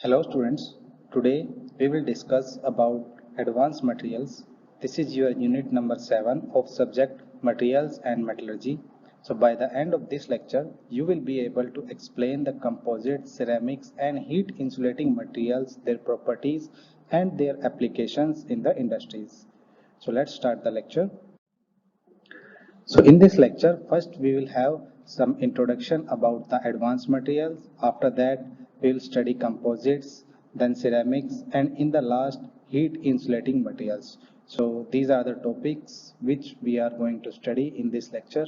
Hello students, today we will discuss about advanced materials. This is your unit number 7 of subject materials and metallurgy. So by the end of this lecture, you will be able to explain the composites, ceramics and heat insulating materials, their properties and their applications in the industries. So let's start the lecture. So in this lecture, first we will have some introduction about the advanced materials. After that, we will study composites, then ceramics, and in the last, heat insulating materials. So these are the topics which we are going to study in this lecture.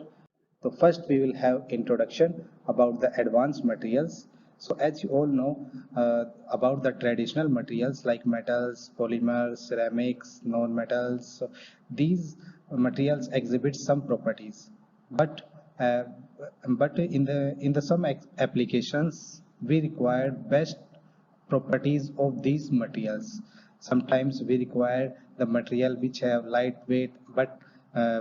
So first we will have introduction about the advanced materials. So as you all know about the traditional materials like metals, polymers, ceramics, non-metals. So these materials exhibit some properties, but uh, but in the some applications we require best properties of these materials. Sometimes we require the material which have lightweight but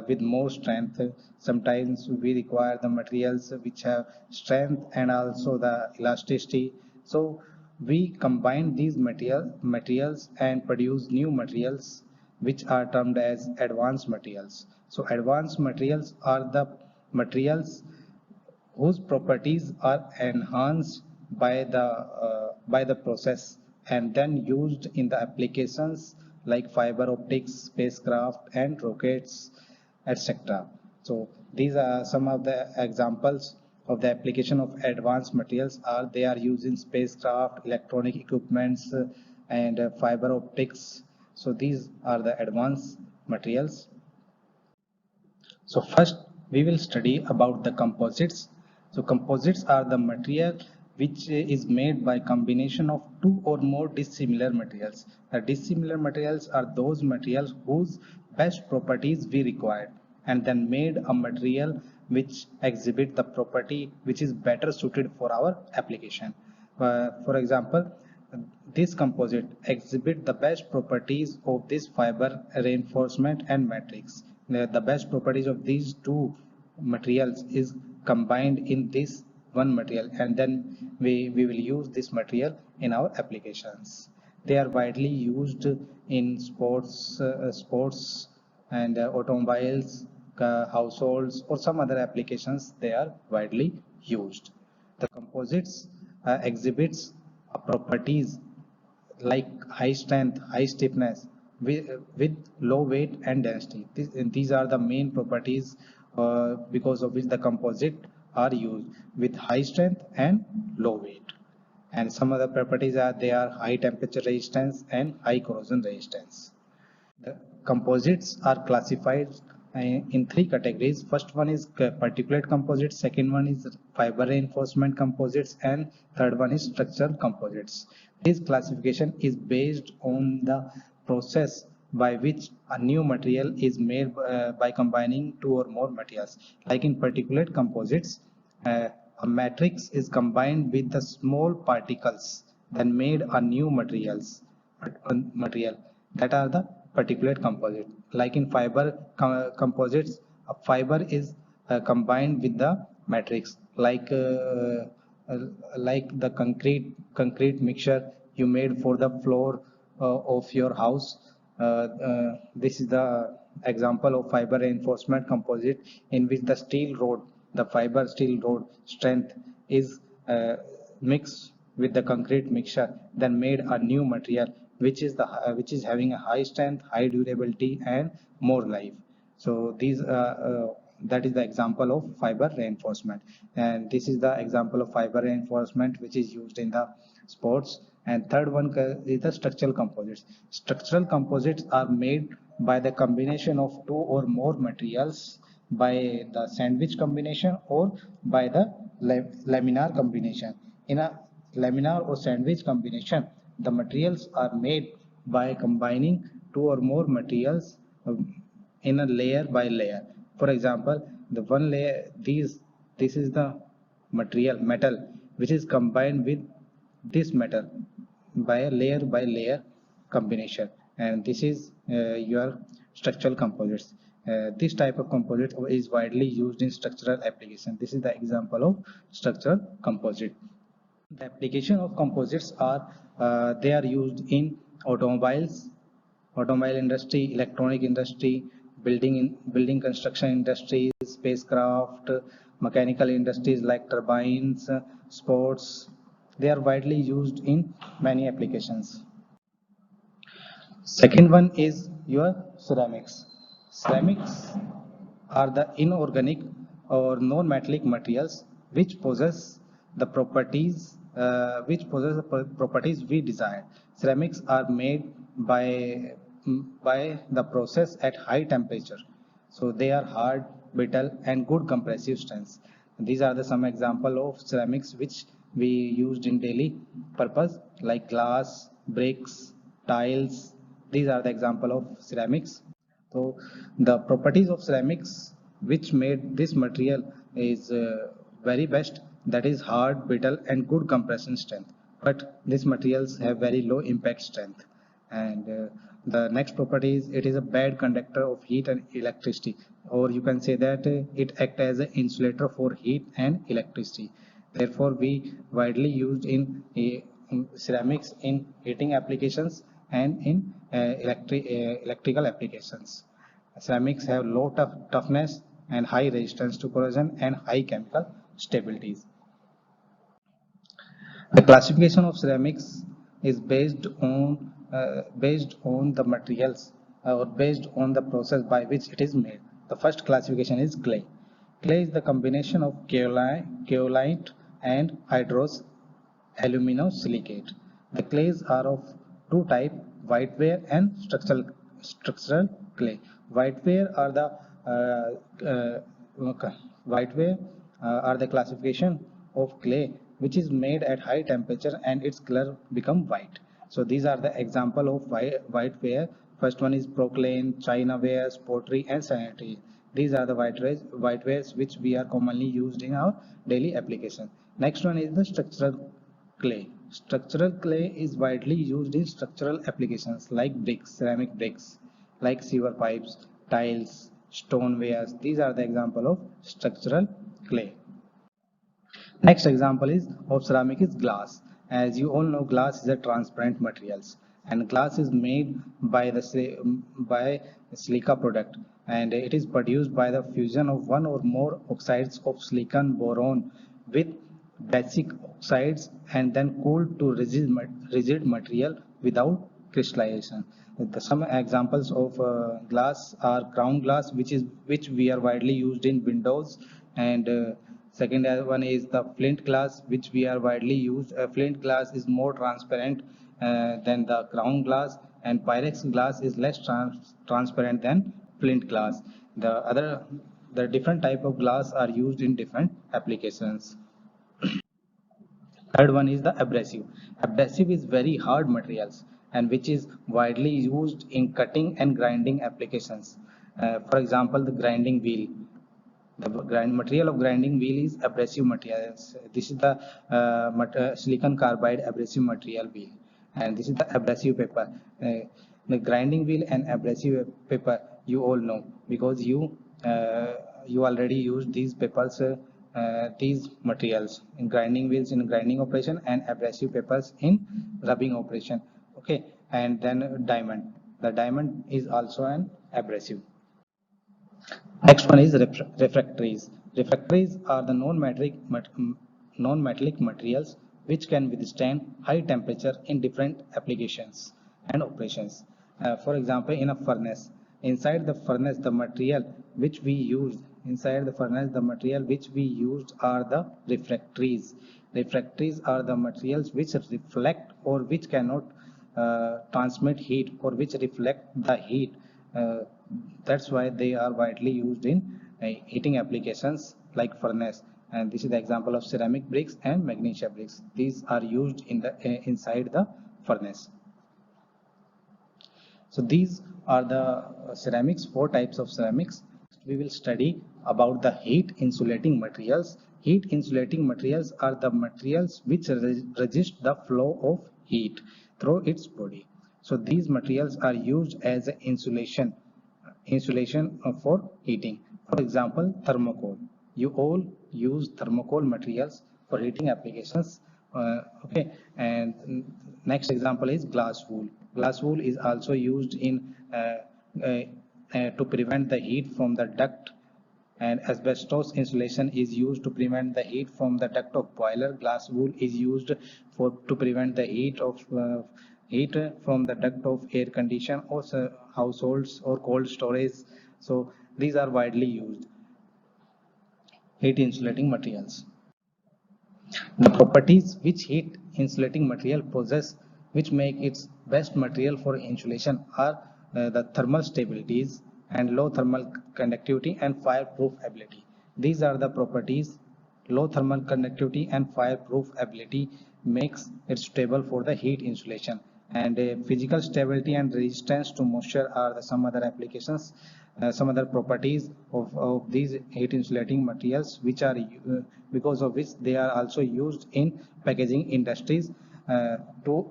with more strength. Sometimes we require the materials which have strength and also the elasticity. So we combine these materials and produce new materials which are termed as advanced materials. So advanced materials are the materials whose properties are enhanced by the process and then used in the applications like fiber optics, spacecraft and rockets, etc. So these are some of the examples of the application of advanced materials. Are they are used in spacecraft, electronic equipments, and fiber optics. So these are the advanced materials. So first we will study about the composites. So composites are the material which is made by combination of two or more dissimilar materials. The dissimilar materials are those materials whose best properties we require and then made a material which exhibit the property which is better suited for our application. For example, this composite exhibit the best properties of this fiber reinforcement and matrix. The best properties of these two materials is combined in this one material and then we will use this material in our applications. They are widely used in sports and automobiles, households or some other applications. They are widely used. The composites exhibits properties like high strength, high stiffness with low weight and density. These are the main properties because of which the composite are used with high strength and low weight. And some other properties are they are high temperature resistance and high corrosion resistance. The composites are classified in three categories. First one is particulate composites, second one is fiber reinforcement composites, and third one is structural composites. This classification is based on the process by which a new material is made by combining two or more materials. Like in particulate composites, a matrix is combined with the small particles then made a new material that are the particulate composite. Like in fiber composites, a fiber is combined with the matrix uh, like the concrete mixture you made for the floor of your house. This is the example of fiber reinforcement composite in which the steel rod, the fiber steel rod strength is mixed with the concrete mixture then made a new material which is having a high strength, high durability and more life. So these that is the example of fiber reinforcement, and this is the example of fiber reinforcement which is used in the sports. And third one is the structural composites. Structural composites are made by the combination of two or more materials by the sandwich combination or by the laminar combination. In a laminar or sandwich combination, the materials are made by combining two or more materials in a layer by layer. For example, the one layer, this is the material metal which is combined with this metal by layer combination, and this is your structural composites. This type of composite is widely used in structural application. This is the example of structural composite. The application of composites are they are used in automobiles, automobile industry, electronic industry, building construction industries, spacecraft, mechanical industries like turbines, sports. They are widely used in many applications. Second one is your ceramics. Ceramics are the inorganic or non-metallic materials which possess the properties we desire. Ceramics are made by the process at high temperature, so they are hard, brittle, and good compressive strength. These are the some example of ceramics which we used in daily purpose, like glass, bricks, tiles. These are the example of ceramics. So the properties of ceramics which made this material is very best, that is hard, brittle, and good compression strength. But these materials have very low impact strength. And the next property is it is a bad conductor of heat and electricity, or you can say that it act as an insulator for heat and electricity. Therefore, we widely used in ceramics in heating applications and in electrical applications. Ceramics have low toughness and high resistance to corrosion and high chemical stabilities. The classification of ceramics is based on the materials or based on the process by which it is made. The first classification is clay. Clay is the combination of kaolite and hydrous aluminosilicate. The clays are of two types, whiteware and structural clay. Whiteware are the whiteware are the classification of clay which is made at high temperature and its color become white. So these are the example of whiteware. First one is porcelain, chinaware, pottery, and sanitary. These are the whitewares which we are commonly used in our daily application. Next one is the structural clay. Structural clay is widely used in structural applications like bricks, ceramic bricks, like sewer pipes, tiles, stonewares. These are the example of structural clay. Next example is of ceramic is glass. As you all know, glass is a transparent materials, and glass is made by silica product, and it is produced by the fusion of one or more oxides of silicon boron with basic oxides and then cooled to rigid material without crystallization. Some examples of glass are crown glass, which we are widely used in windows, and second one is the flint glass, which we are widely used. Flint glass is more transparent than the crown glass, and Pyrex glass is less transparent than flint glass. The different type of glass are used in different applications. Third one is the abrasive. Abrasive is very hard materials and which is widely used in cutting and grinding applications. For example, the grinding wheel. The material of grinding wheel is abrasive materials. This is the silicon carbide abrasive material wheel, and this is the abrasive paper. The grinding wheel and abrasive paper you all know because you already used these papers, these materials in grinding wheels in grinding operation and abrasive papers in rubbing operation. Okay, and then diamond. The diamond is also an abrasive. Next one is refractories. Refractories are the non-metallic materials which can withstand high temperature in different applications and operations. For example, in a furnace, inside the furnace, the material which we use inside the furnace, the material which we used are the refractories. Refractories are the materials which reflect or which cannot transmit heat or which reflect the heat. Uh, that's why they are widely used in heating applications like furnace. And this is the example of ceramic bricks and magnesia bricks. These are used in the inside the furnace. So these are the ceramics, four types of ceramics. We will study about the heat insulating materials. Heat insulating materials are the materials which resist the flow of heat through its body. So these materials are used as insulation for heating. For example, thermocol. You all use thermocol materials for heating applications Okay, and next example is glass wool. Glass wool is also used in to prevent the heat from the duct, and asbestos insulation is used to prevent the heat from the duct of boiler. Glass wool is used for to prevent the heat from the duct of air condition or households or cold storage. So these are widely used heat insulating materials. The properties which heat insulating material possess, which make its best material for insulation, are the thermal stabilities and low thermal conductivity and fireproof ability. These are the properties. Low thermal conductivity and fireproof ability makes it stable for the heat insulation, and physical stability and resistance to moisture are some other applications, some other properties of these heat insulating materials, which are because of which they are also used in packaging industries uh, to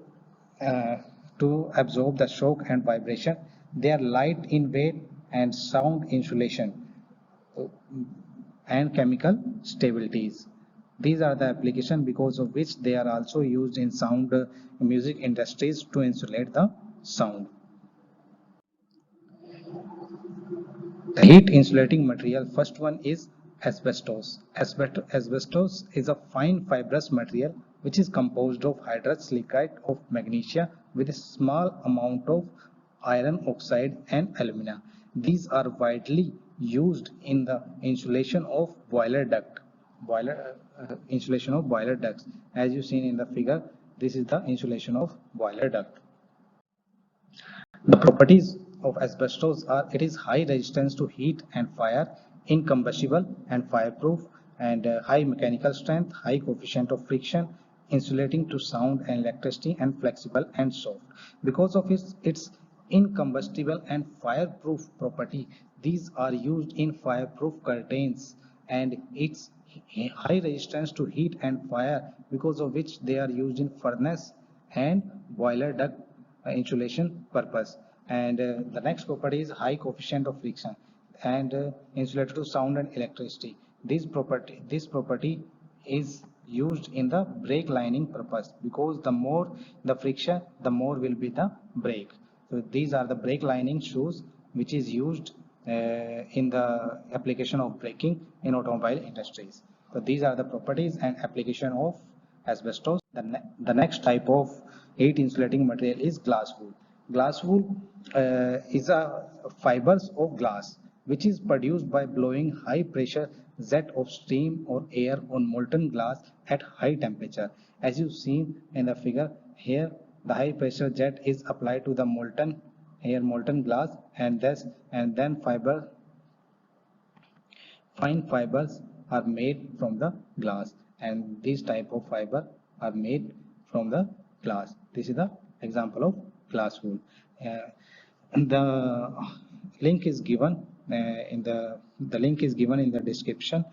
uh, to absorb the shock and vibration. They are light in weight and sound insulation and chemical stabilities. These are the application because of which they are also used in sound music industries to insulate the sound. The heat insulating material, first one is asbestos. Asbestos is a fine fibrous material which is composed of hydrous silicate of magnesia with a small amount of iron oxide and alumina. These are widely used in the insulation of boiler duct. Insulation of boiler ducts. As you seen in the figure, this is the insulation of boiler duct. The properties of asbestos are: it is high resistance to heat and fire, incombustible and fireproof, and high mechanical strength, high coefficient of friction, insulating to sound and electricity, and flexible and soft. Because of its incombustible and fireproof property, these are used in fireproof curtains, and its high resistance to heat and fire, because of which they are used in furnace and boiler duct insulation purpose. And the next property is high coefficient of friction and insulated to sound and electricity. This property is used in the brake lining purpose, because the more the friction, the more will be the brake. So these are the brake lining shoes which is used in the application of braking in automobile industries. So these are the properties and application of asbestos. The next type of heat insulating material is glass wool. Glass wool is a fibers of glass which is produced by blowing high pressure jet of steam or air on molten glass at high temperature. As you see in the figure here, the high pressure jet is applied to the molten glass, and thus and then fine fibers are made from the glass, and these type of fiber are made from the glass. This is the example of glass wool. The link is given the link is given in the description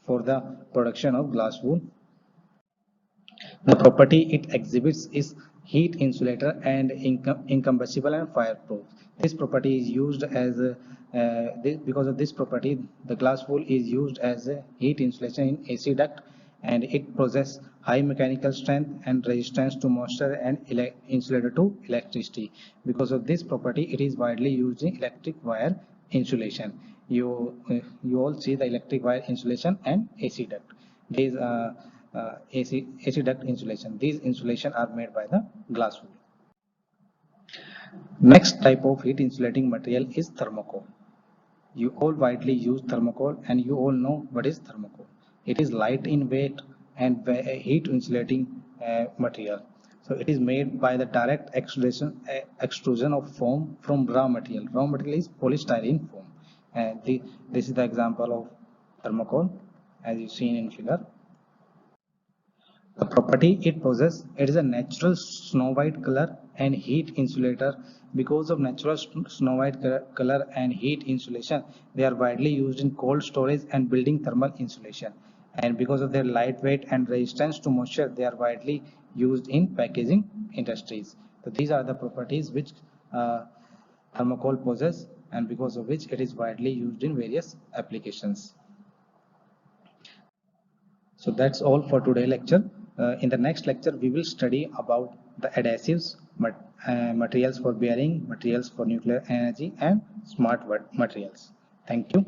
for the production of glass wool. The property it exhibits is heat insulator and incombustible and fireproof. This property is used as because of this property, the glass wool is used as a heat insulation in AC duct, and it possesses high mechanical strength and resistance to moisture and insulator to electricity. Because of this property, it is widely used in electric wire insulation. You all see the electric wire insulation and AC duct. These AC duct insulation. These insulation are made by the glass wool. Next type of heat insulating material is thermocol. You all widely use thermocol, and you all know what is thermocol. It is light in weight and heat insulating material. So it is made by the direct extrusion of foam from raw material. Raw material is polystyrene foam. And this is the example of thermocol as you seen in figure. The property it possesses, it is a natural snow white color and heat insulator. Because of natural snow white color and heat insulation, they are widely used in cold storage and building thermal insulation. And because of their lightweight and resistance to moisture, they are widely used in packaging industries. So these are the properties which thermocol possesses, and because of which it is widely used in various applications. So that's all for today lecture. In the next lecture, we will study about the adhesives, materials for bearing, materials for nuclear energy, and smart materials. Thank you.